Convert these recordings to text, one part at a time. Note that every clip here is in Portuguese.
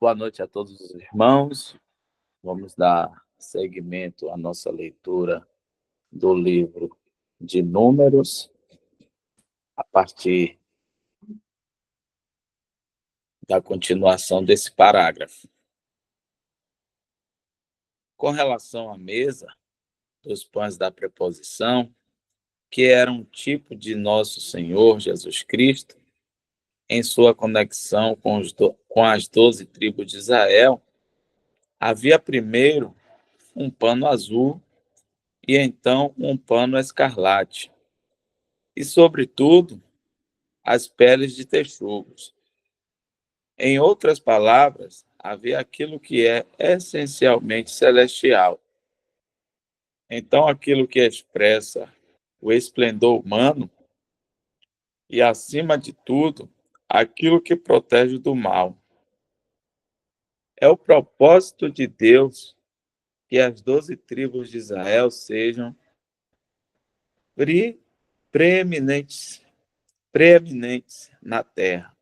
Boa noite a todos os irmãos. Vamos dar seguimento à nossa leitura do livro de Números, a partir da continuação desse parágrafo. Com relação à mesa dos pães da preposição, que era um tipo de nosso Senhor Jesus Cristo, em sua conexão com as 12 tribos de Israel, havia primeiro um pano azul e então um pano escarlate, e, sobretudo, as peles de texugos. Em outras palavras, havia aquilo que é essencialmente celestial. Então, aquilo que expressa o esplendor humano e, acima de tudo, aquilo que protege do mal. É o propósito de Deus que as 12 tribos de Israel sejam preeminentes na terra,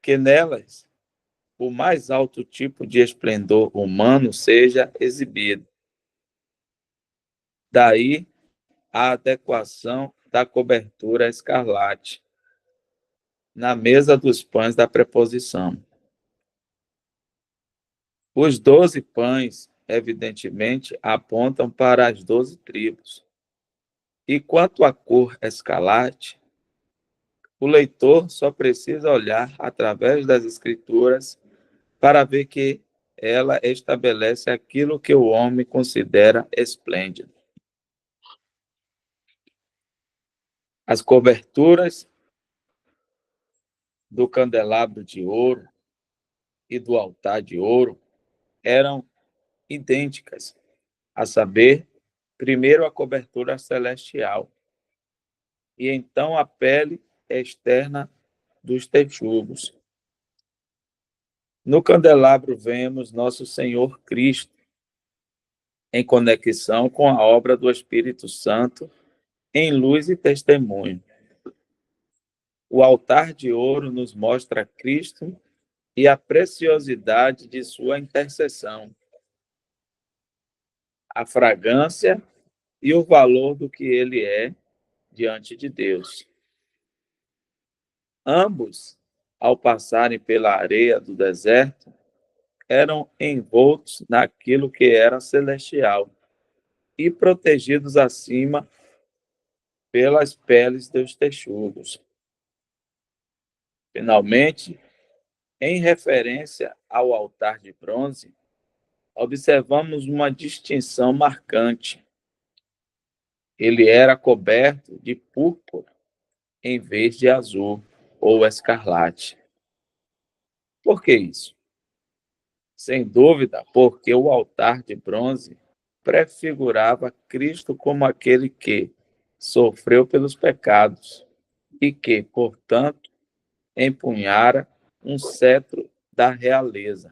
que nelas o mais alto tipo de esplendor humano seja exibido. Daí a adequação da cobertura escarlate na mesa dos pães da preposição. Os 12 pães, evidentemente, apontam para as 12 tribos. E quanto à cor escarlate, o leitor só precisa olhar através das Escrituras para ver que ela estabelece aquilo que o homem considera esplêndido. As coberturas do candelabro de ouro e do altar de ouro eram idênticas, a saber, primeiro a cobertura celestial e então a pele externa dos texugos. No candelabro vemos nosso Senhor Cristo em conexão com a obra do Espírito Santo em luz e testemunho. O altar de ouro nos mostra Cristo e a preciosidade de sua intercessão, a fragrância e o valor do que ele é diante de Deus. Ambos, ao passarem pela areia do deserto, eram envoltos naquilo que era celestial e protegidos acima pelas peles dos texugos. Finalmente, em referência ao altar de bronze, observamos uma distinção marcante. Ele era coberto de púrpura em vez de azul ou escarlate. Por que isso? Sem dúvida, porque o altar de bronze prefigurava Cristo como aquele que sofreu pelos pecados e que, portanto, empunhara um cetro da realeza.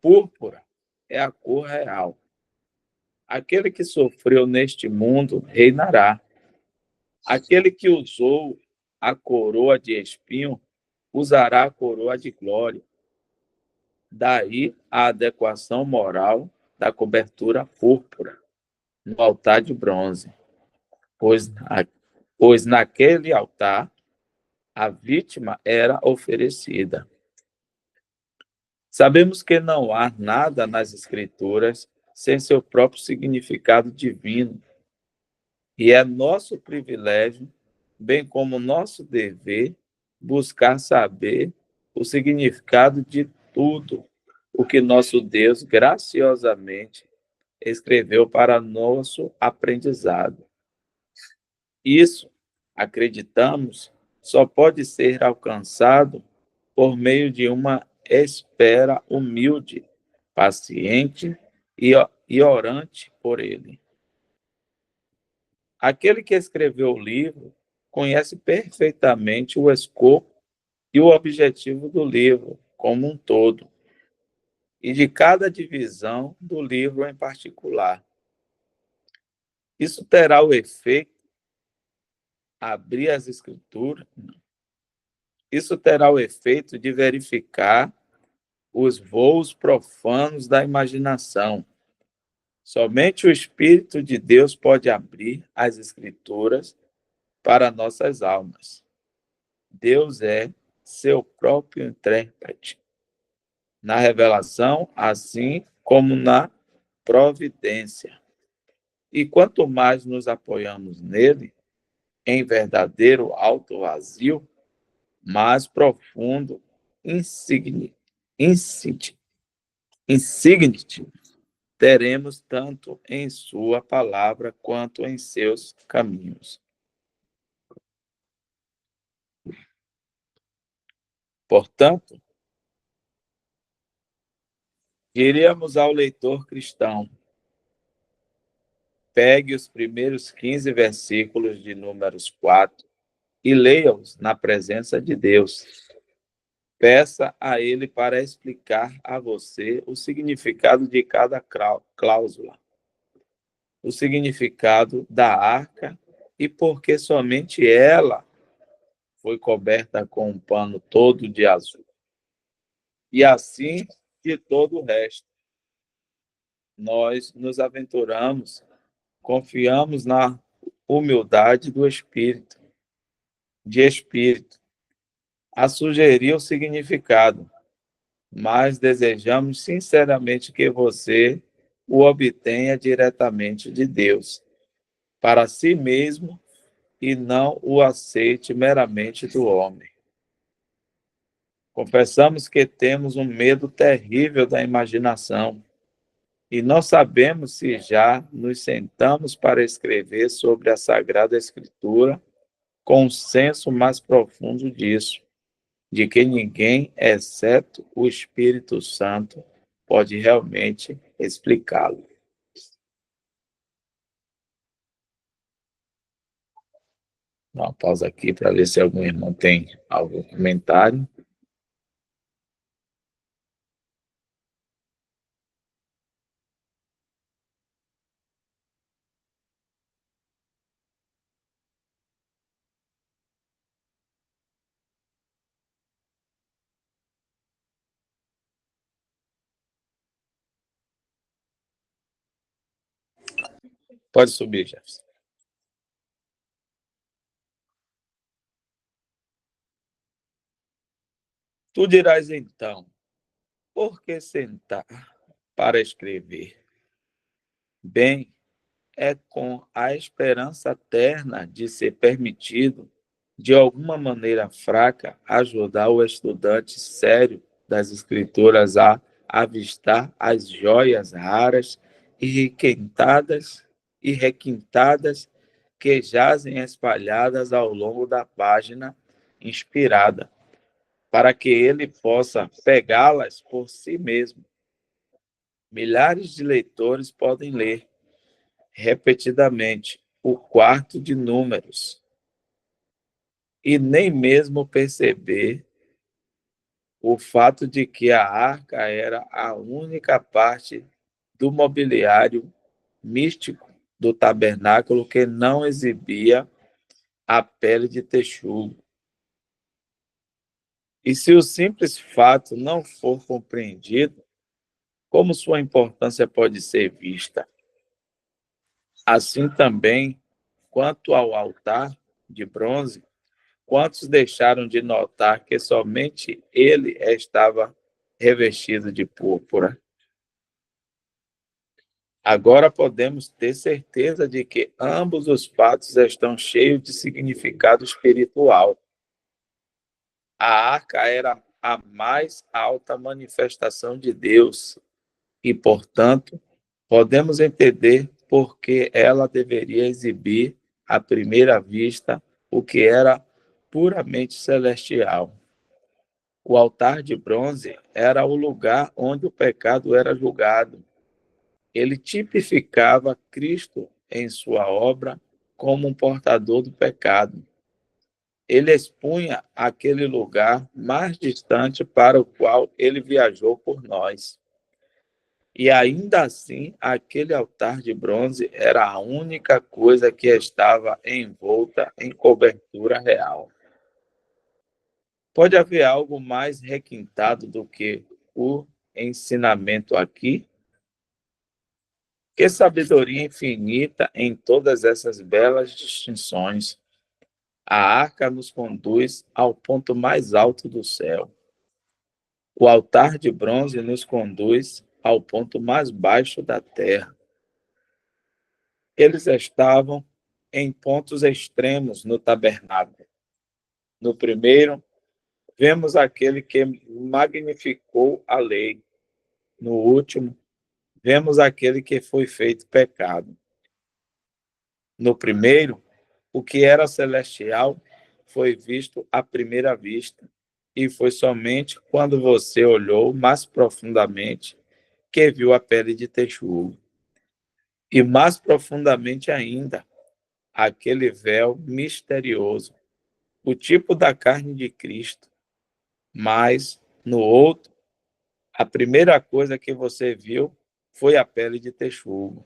Púrpura é a cor real. Aquele que sofreu neste mundo reinará. Aquele que usou a coroa de espinho usará a coroa de glória. Daí a adequação moral da cobertura púrpura no altar de bronze, pois naquele altar a vítima era oferecida. Sabemos que não há nada nas Escrituras sem seu próprio significado divino, e é nosso privilégio, bem como nosso dever, buscar saber o significado de tudo o que nosso Deus graciosamente escreveu para nosso aprendizado. Isso, acreditamos, só pode ser alcançado por meio de uma espera humilde, paciente e orante por ele. Aquele que escreveu o livro conhece perfeitamente o escopo e o objetivo do livro como um todo, e de cada divisão do livro em particular. Isso terá o efeito abrir as escrituras. Isso terá o efeito de verificar os voos profanos da imaginação. Somente o Espírito de Deus pode abrir as Escrituras para nossas almas. Deus é seu próprio intérprete, na revelação, assim como na providência. E quanto mais nos apoiamos nele, em verdadeiro alto vazio, mais profundo, insigne, insigne teremos tanto em sua palavra quanto em seus caminhos. Portanto, diríamos ao leitor cristão: pegue os primeiros 15 versículos de Números 4 e leia-os na presença de Deus. Peça a Ele para explicar a você o significado de cada cláusula, o significado da arca e por que somente ela foi coberta com um pano todo de azul. E assim de todo o resto. Nós nos aventuramos, confiamos na humildade do Espírito, a sugerir o significado, mas desejamos sinceramente que você o obtenha diretamente de Deus, para si mesmo, e não o aceite meramente do homem. Confessamos que temos um medo terrível da imaginação, e não sabemos se já nos sentamos para escrever sobre a Sagrada Escritura com um senso mais profundo disso, de que ninguém, exceto o Espírito Santo, pode realmente explicá-lo. Dá uma pausa aqui para ver se algum irmão tem algum comentário. Pode subir, Jefferson. Tu dirás então, por que sentar para escrever? Bem, é com a esperança terna de ser permitido, de alguma maneira fraca, ajudar o estudante sério das Escrituras a avistar as joias raras e requintadas que jazem espalhadas ao longo da página inspirada, para que ele possa pegá-las por si mesmo. Milhares de leitores podem ler repetidamente o quarto de Números e nem mesmo perceber o fato de que a arca era a única parte do mobiliário místico do tabernáculo que não exibia a pele de texugo. E se o simples fato não for compreendido, como sua importância pode ser vista? Assim também, quanto ao altar de bronze, quantos deixaram de notar que somente ele estava revestido de púrpura? Agora podemos ter certeza de que ambos os fatos estão cheios de significado espiritual. A arca era a mais alta manifestação de Deus e, portanto, podemos entender por que ela deveria exibir, à primeira vista, o que era puramente celestial. O altar de bronze era o lugar onde o pecado era julgado. Ele tipificava Cristo em sua obra como um portador do pecado. Ele expunha aquele lugar mais distante para o qual ele viajou por nós. E ainda assim, aquele altar de bronze era a única coisa que estava envolta em cobertura real. Pode haver algo mais requintado do que o ensinamento aqui? Que sabedoria infinita em todas essas belas distinções. A arca nos conduz ao ponto mais alto do céu. O altar de bronze nos conduz ao ponto mais baixo da terra. Eles estavam em pontos extremos no tabernáculo. No primeiro, vemos aquele que magnificou a lei. No último, vemos aquele que foi feito pecado. No primeiro, o que era celestial foi visto à primeira vista, e foi somente quando você olhou mais profundamente que viu a pele de texugo. E mais profundamente ainda, aquele véu misterioso, o tipo da carne de Cristo. Mas, no outro, a primeira coisa que você viu foi a pele de texugo.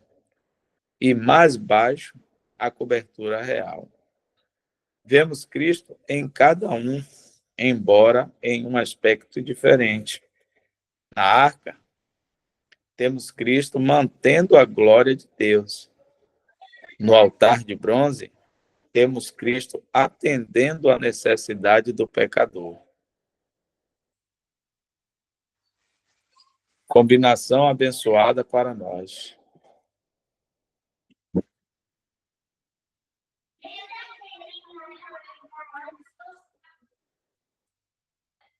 E mais baixo, a cobertura real. Vemos Cristo em cada um, embora em um aspecto diferente. Na arca, temos Cristo mantendo a glória de Deus. No altar de bronze, temos Cristo atendendo à necessidade do pecador. Combinação abençoada para nós.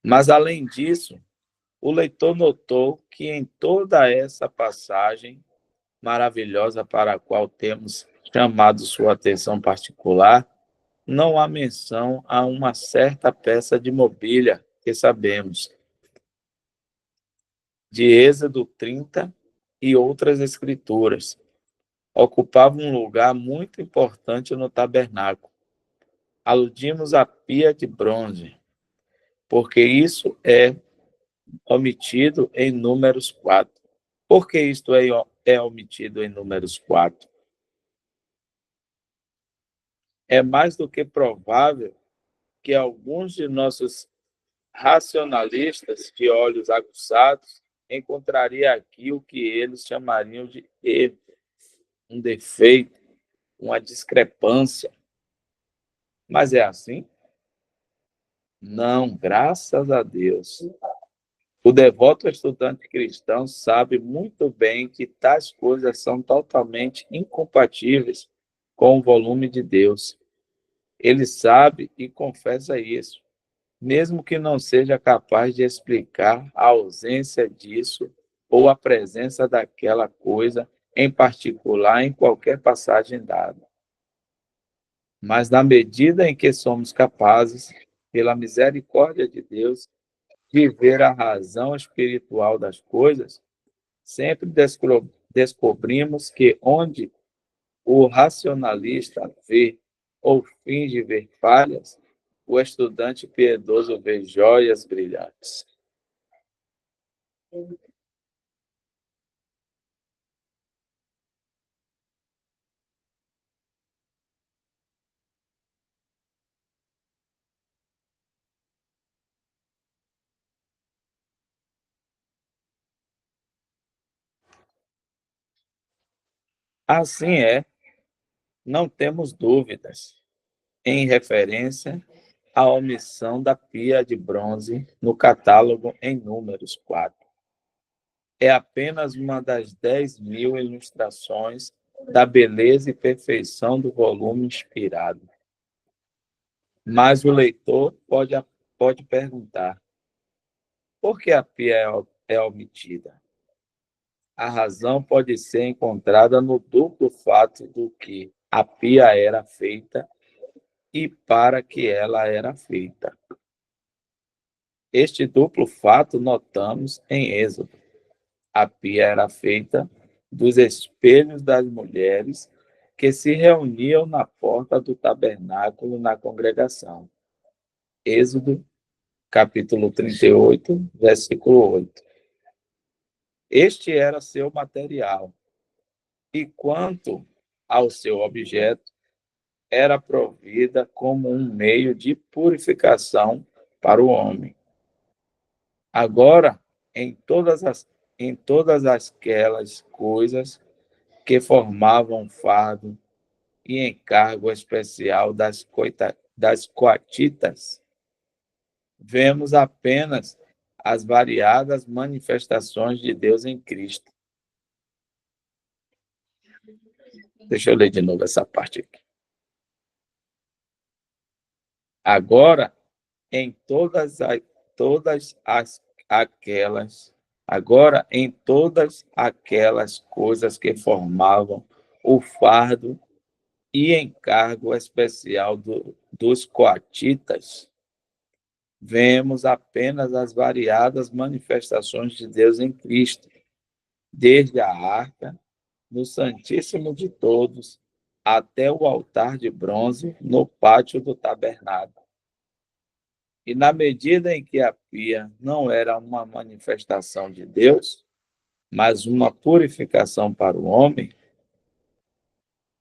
Mas, além disso, o leitor notou que em toda essa passagem maravilhosa para a qual temos chamado sua atenção particular, não há menção a uma certa peça de mobília que sabemos, de Êxodo 30 e outras escrituras. Ocupava um lugar muito importante no tabernáculo. Aludimos à pia de bronze, porque isso é omitido em Números 4. Por que isto é omitido em Números 4? É mais do que provável que alguns de nossos racionalistas de olhos aguçados encontrariam aqui o que eles chamariam de erro, um defeito, uma discrepância. Mas é assim? Não, graças a Deus. O devoto estudante cristão sabe muito bem que tais coisas são totalmente incompatíveis com o volume de Deus. Ele sabe e confessa isso, mesmo que não seja capaz de explicar a ausência disso ou a presença daquela coisa em particular em qualquer passagem dada. Mas na medida em que somos capazes, pela misericórdia de Deus, de ver a razão espiritual das coisas, sempre descobrimos que onde o racionalista vê ou finge ver falhas, o estudante piedoso vê joias brilhantes. Assim é, não temos dúvidas em referência à omissão da pia de bronze no catálogo em Números 4. É apenas uma das 10.000 ilustrações da beleza e perfeição do volume inspirado. Mas o leitor pode perguntar: por que a pia é omitida? A razão pode ser encontrada no duplo fato do que a pia era feita e para que ela era feita. Este duplo fato notamos em Êxodo. A pia era feita dos espelhos das mulheres que se reuniam na porta do tabernáculo na congregação. Êxodo, capítulo 38, versículo 8. Este era seu material. E quanto ao seu objeto, era provida como um meio de purificação para o homem. Agora, em todas aquelas coisas que formavam fardo e encargo especial das coatitas, vemos apenas as variadas manifestações de Deus em Cristo. Deixa eu ler de novo essa parte aqui. Agora, em todas as aquelas, agora em todas aquelas coisas que formavam o fardo e encargo especial dos coatitas, vemos apenas as variadas manifestações de Deus em Cristo, desde a arca, no Santíssimo de Todos, até o altar de bronze no pátio do tabernáculo. E na medida em que a pia não era uma manifestação de Deus, mas uma purificação para o homem,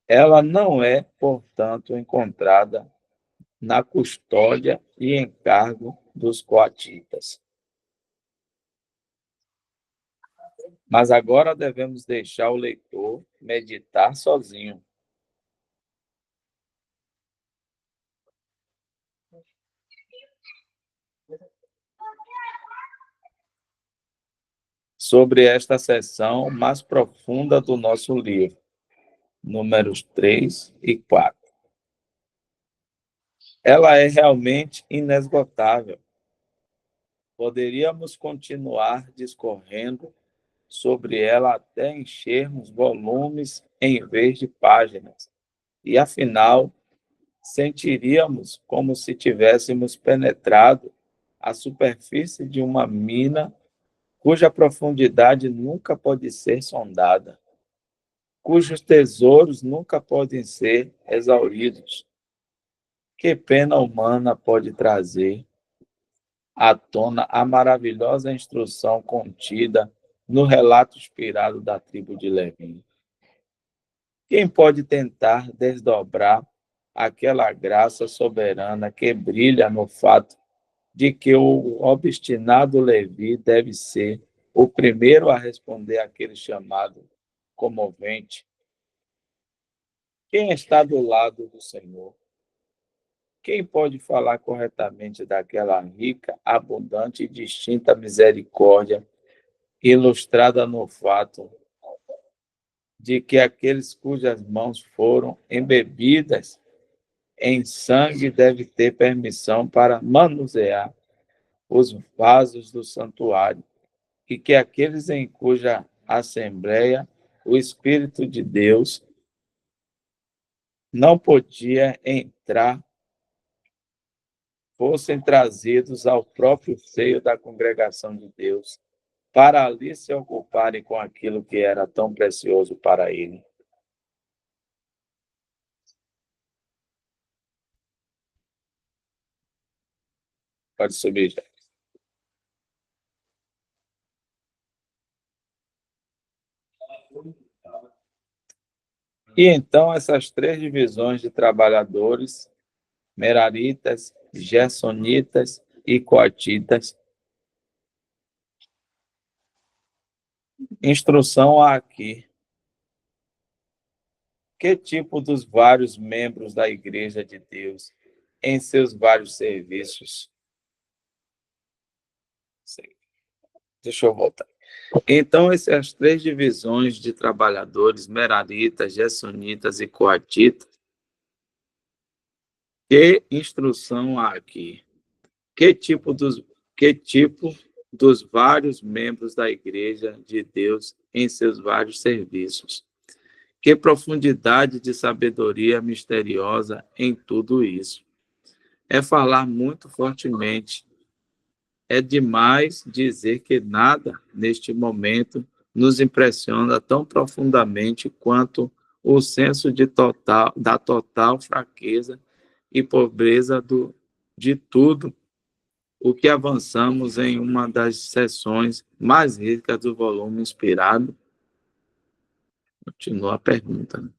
ela não é, portanto, encontrada na custódia e encargo dos coatitas. Mas agora devemos deixar o leitor meditar sozinho sobre esta seção mais profunda do nosso livro, números 3 e 4. Ela é realmente inesgotável. Poderíamos continuar discorrendo sobre ela até enchermos volumes em vez de páginas, e afinal, sentiríamos como se tivéssemos penetrado a superfície de uma mina cuja profundidade nunca pode ser sondada, cujos tesouros nunca podem ser exauridos. Que pena humana pode trazer à tona a maravilhosa instrução contida no relato inspirado da tribo de Leví? Quem pode tentar desdobrar aquela graça soberana que brilha no fato de que o obstinado Levi deve ser o primeiro a responder àquele chamado comovente? Quem está do lado do Senhor? Quem pode falar corretamente daquela rica, abundante e distinta misericórdia, ilustrada no fato de que aqueles cujas mãos foram embebidas em sangue devem ter permissão para manusear os vasos do santuário, e que aqueles em cuja assembleia o Espírito de Deus não podia entrar, fossem trazidos ao próprio seio da congregação de Deus, para ali se ocuparem com aquilo que era tão precioso para ele. Pode subir, já. E então essas três divisões de trabalhadores, meraritas, gersonitas e coatitas, instrução há aqui. Que tipo dos vários membros da Igreja de Deus em seus vários serviços? Deixa eu voltar. Então, essas três divisões de trabalhadores, meraritas, gersonitas e coatitas, que instrução há aqui? Que tipo dos vários membros da Igreja de Deus em seus vários serviços? Que profundidade de sabedoria misteriosa em tudo isso! É falar muito fortemente. É demais dizer que nada, neste momento, nos impressiona tão profundamente quanto o senso da total fraqueza e pobreza de tudo o que avançamos em uma das seções mais ricas do volume inspirado. Continua a pergunta, né?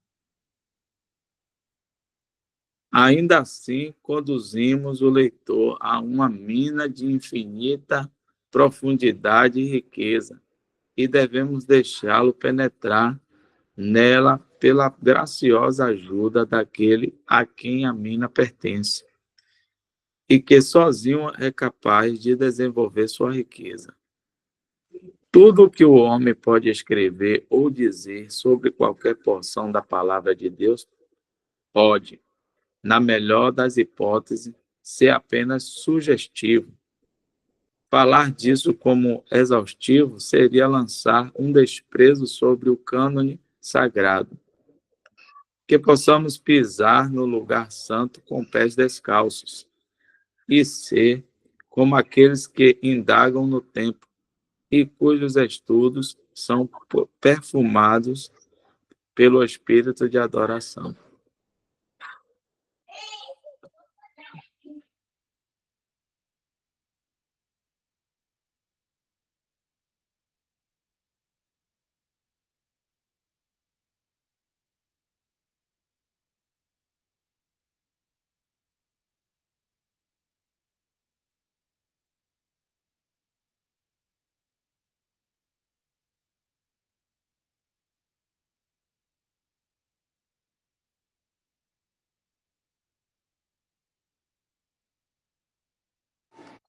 Ainda assim, conduzimos o leitor a uma mina de infinita profundidade e riqueza, e devemos deixá-lo penetrar nela pela graciosa ajuda daquele a quem a mina pertence, e que sozinho é capaz de desenvolver sua riqueza. Tudo o que o homem pode escrever ou dizer sobre qualquer porção da palavra de Deus pode, na melhor das hipóteses, ser apenas sugestivo. Falar disso como exaustivo seria lançar um desprezo sobre o cânone sagrado. Que possamos pisar no lugar santo com pés descalços e ser como aqueles que indagam no tempo e cujos estudos são perfumados pelo espírito de adoração.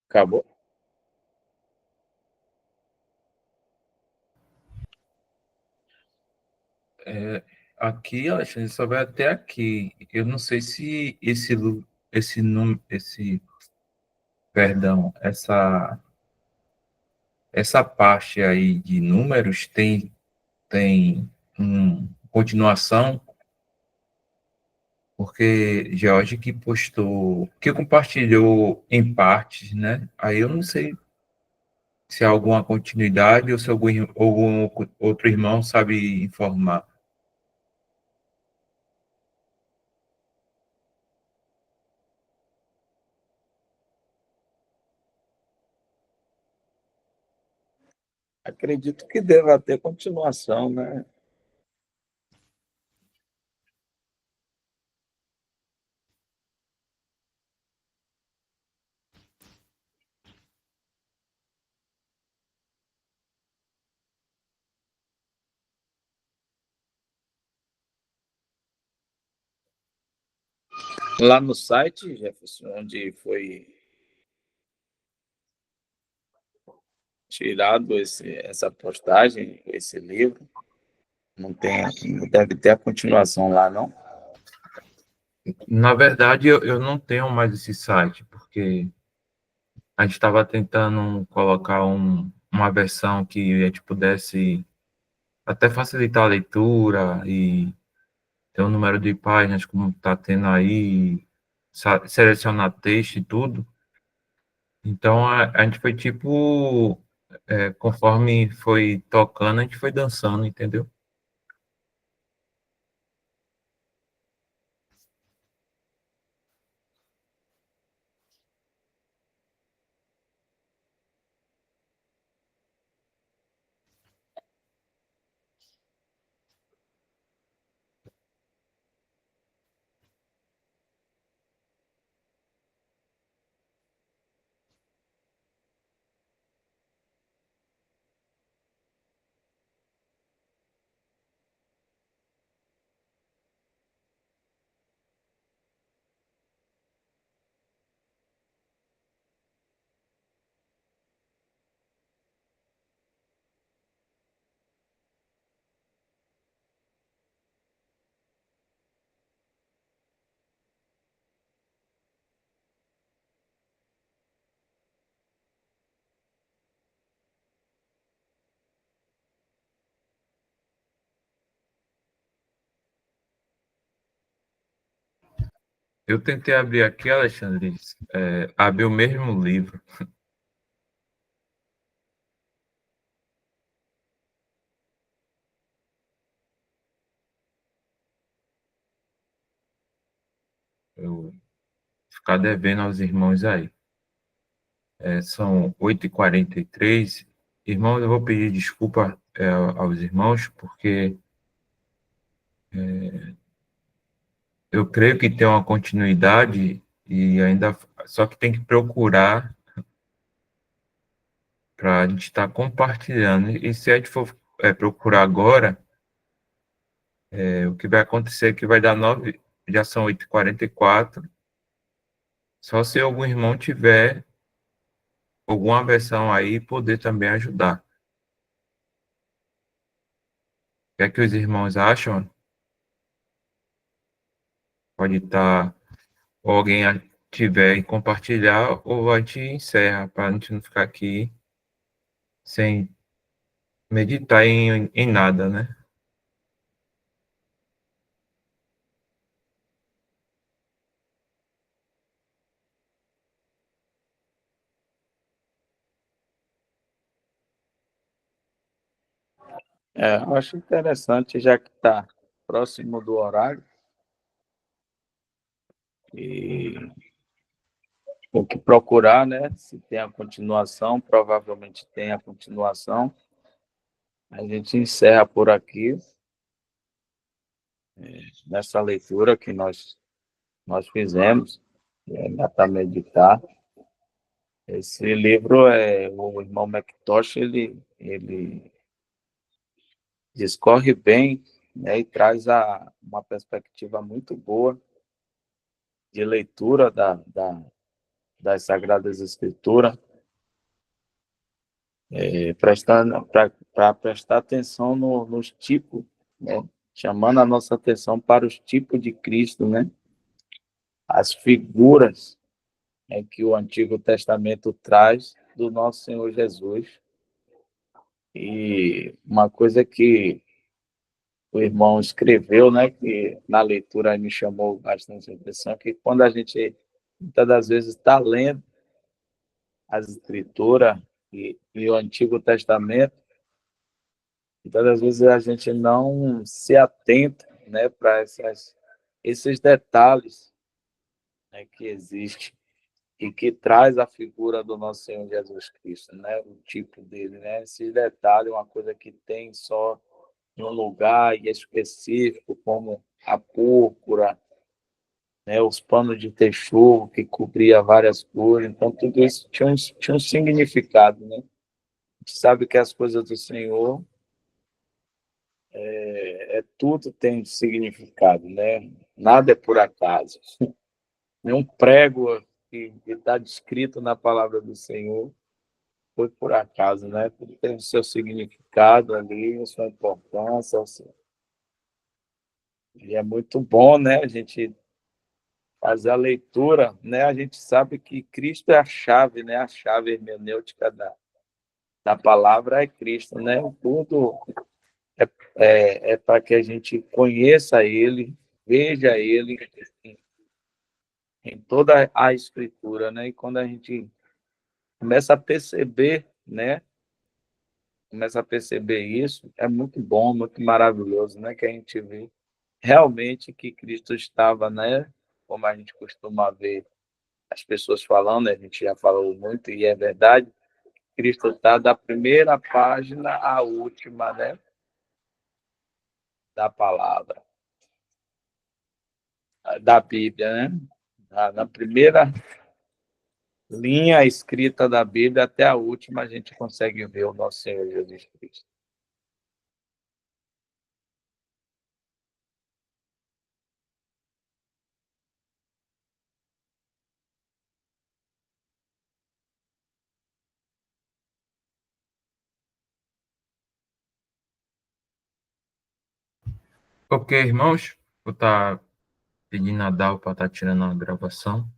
Acabou? Aqui, Alexandre, só vai até aqui. Eu não sei se esse número, perdão, essa parte aí de números tem continuação, porque George que compartilhou em partes, né? Aí eu não sei se há alguma continuidade ou se algum outro irmão sabe informar. Acredito que deva ter continuação, né? Lá no site, Jefferson, onde foi tirado essa postagem, esse livro, não tem, não deve ter a continuação lá, não? Na verdade, eu não tenho mais esse site, porque a gente estava tentando colocar uma versão que a gente pudesse até facilitar a leitura e ter um número de páginas, como está tendo aí, selecionar texto e tudo. Então, a gente foi tipo, conforme foi tocando, a gente foi dançando, entendeu? Eu tentei abrir aqui, Alexandre, abri o mesmo livro. Eu ficar devendo aos irmãos aí. São 8h43. Irmãos, eu vou pedir desculpa aos irmãos, porque eu creio que tem uma continuidade e ainda só que tem que procurar para a gente estar compartilhando. E se a gente for procurar agora, o que vai acontecer é que vai dar 9, já são 8h44. Só se algum irmão tiver alguma versão aí, poder também ajudar. O que é que os irmãos acham? Pode estar, ou alguém tiver e compartilhar, ou a gente encerra, para a gente não ficar aqui sem meditar em nada, né? Eu acho interessante, já que está próximo do horário, e o que procurar, né? Se tem a continuação, provavelmente tem a continuação. A gente encerra por aqui, nessa leitura que nós fizemos, dá para meditar. Esse livro, o irmão McTosh, ele discorre bem, né, e traz uma perspectiva muito boa de leitura das Sagradas Escrituras, para prestar atenção nos tipos, né, chamando a nossa atenção para os tipos de Cristo, né, as figuras, né, que o Antigo Testamento traz do nosso Senhor Jesus. E uma coisa que o irmão escreveu, né, que na leitura me chamou bastante a atenção, que quando a gente, muitas das vezes, está lendo as Escrituras e o Antigo Testamento, muitas das vezes a gente não se atenta, né, para esses detalhes, né, que existem e que traz a figura do nosso Senhor Jesus Cristo, né, o tipo dele, né, esses detalhes, uma coisa que tem só em um lugar específico, como a púrpura, né, os panos de texugo que cobria várias cores. Então, tudo isso tinha um significado, né? A gente sabe que as coisas do Senhor, tudo tem significado, né? Nada é por acaso. Nenhum prego que está descrito na palavra do Senhor foi por acaso, né? Tudo tem o seu significado ali, a sua importância. E é muito bom, né? A gente fazer a leitura, né? A gente sabe que Cristo é a chave, né? A chave hermenêutica da palavra é Cristo, né? Tudo é para que a gente conheça Ele, veja Ele em toda a Escritura, né? E quando a gente começa a perceber, né? Começa a perceber isso, é muito bom, muito maravilhoso, né? Que a gente vê realmente que Cristo estava, né? Como a gente costuma ver as pessoas falando, a gente já falou muito, e é verdade, Cristo está da primeira página à última, né, da palavra, da Bíblia, né? Na primeira linha escrita da Bíblia até a última, a gente consegue ver o nosso Senhor Jesus Cristo. Ok, irmãos, vou estar pedindo a Dal para estar tirando a gravação.